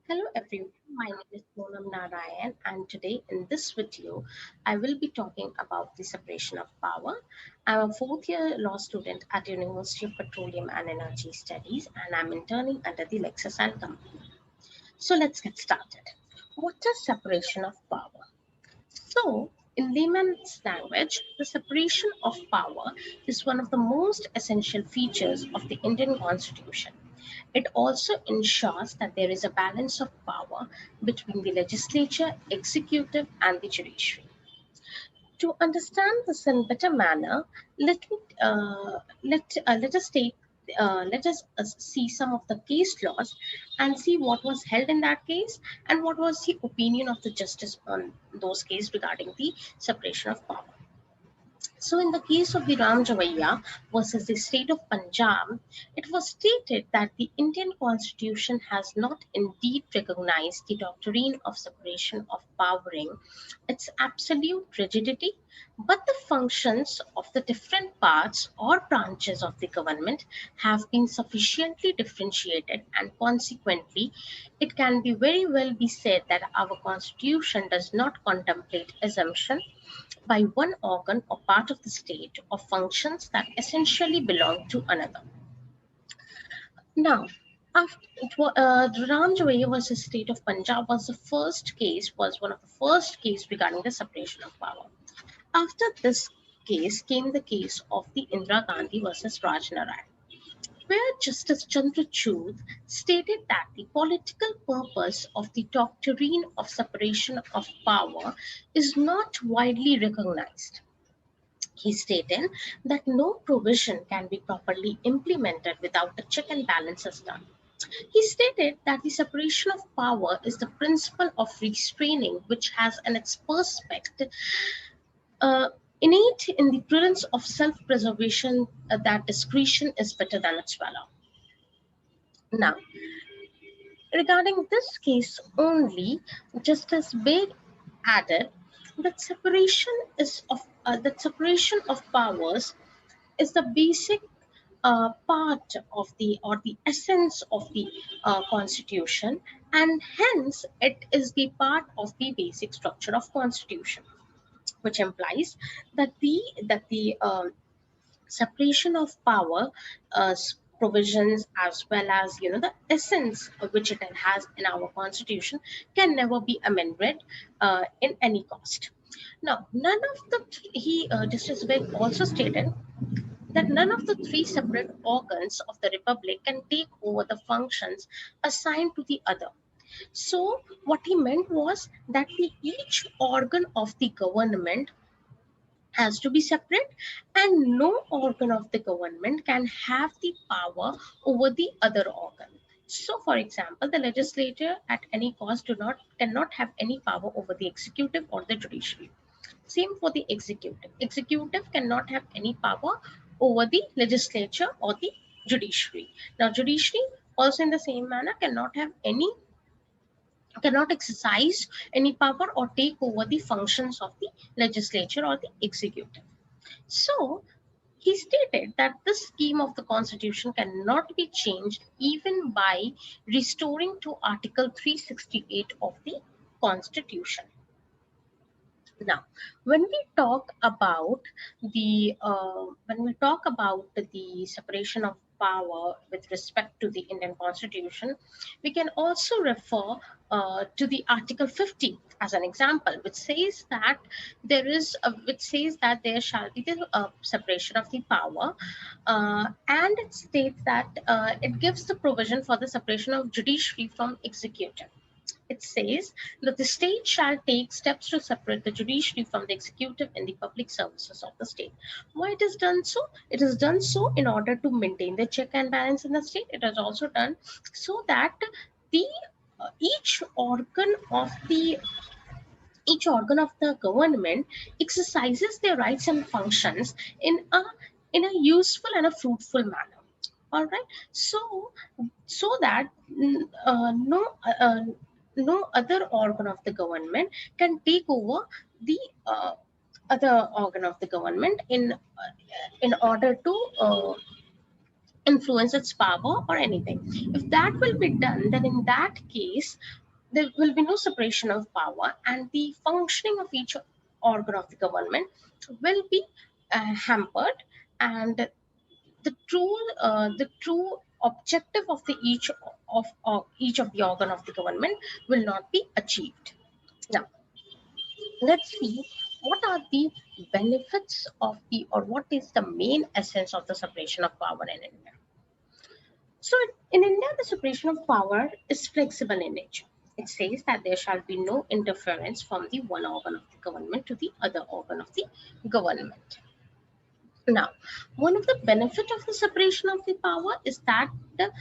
Hello everyone, my name is Sonam Narayan, and today in this video I will be talking about the separation of power. I'm a fourth year law student at University of Petroleum and Energy Studies, and I'm interning under the LEXIS and Company. So let's get started. What is separation of power? So, in layman's language, the separation of power is one of the most essential features of the Indian Constitution. It also ensures that there is a balance of power between the legislature, executive, and the judiciary. To understand this in better manner, let us take let us see some of the case laws and see what was held in that case and what was the opinion of the justice on those cases regarding the separation of power. So, in the case of the Ram Javaiya versus the state of Punjab, it was stated that the Indian constitution has not indeed recognized the doctrine of separation of powering, its absolute rigidity, but the functions of the different parts or branches of the government have been sufficiently differentiated, and consequently, it can be very well be said that our constitution does not contemplate assumption by one organ or part of the state of functions that essentially belong to another. Now, after Ram Javaiya versus State of Punjab was one of the first case regarding the separation of power. After this case came the case of the Indira Gandhi versus Raj Narayan, where Justice Chandrachud stated that the political purpose of the doctrine of separation of power is not widely recognized. He stated that no provision can be properly implemented without a check and balance system. He stated that the separation of power is the principle of restraining, which has an its perspective uh, innate in the prudence of self-preservation, that discretion is better than its valor. Now, regarding this case only, Justice Beg added that separation of powers is the basic part of the or the essence of the constitution, and hence it is the part of the basic structure of constitution, which implies that the separation of power provisions, as well as the essence of which it has in our constitution, can never be amended in any cost. Now, none of the he Justice Beg also stated that none of the three separate organs of the republic can take over the functions assigned to the other. So, what he meant was that each organ of the government has to be separate, and no organ of the government can have the power over the other organ. So, for example, the legislature at any cost do not cannot have any power over the executive or the judiciary. Same for the executive. Executive cannot have any power over the legislature or the judiciary. Now, judiciary also in the same manner cannot exercise any power or take over the functions of the legislature or the executive. So, he stated that this scheme of the Constitution cannot be changed even by restoring to Article 368 of the Constitution. Now, when we talk about the separation of power with respect to the Indian Constitution, we can also refer to the Article 50 as an example, which says that there shall be the separation of the power, and it states that it gives the provision for the separation of judiciary from executive. It says that the state shall take steps to separate the judiciary from the executive in the public services of the state. Why it is done so? It is done so in order to maintain the check and balance in the state. It is also done so that the each organ of the government exercises their rights and functions in a useful and a fruitful manner. All right. So that no other organ of the government can take over the other organ of the government in order to influence its power or anything. If that will be done, then in that case, there will be no separation of power, and the functioning of each organ of the government will be hampered, and the true objective of the each of the organ of the government will not be achieved. Now, let's see what are the benefits of the, or what is the main essence of the separation of power in India. So in India, the separation of power is flexible in nature. It says that there shall be no interference from the one organ of the government to the other organ of the government. Now, one of the benefits of the separation of the power is that then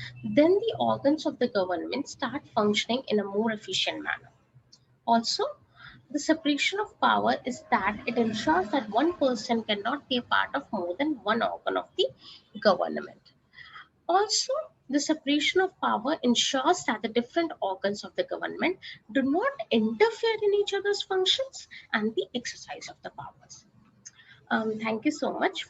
the organs of the government start functioning in a more efficient manner. Also, the separation of power is that it ensures that one person cannot be a part of more than one organ of the government. Also, the separation of power ensures that the different organs of the government do not interfere in each other's functions and the exercise of the powers. Thank you so much.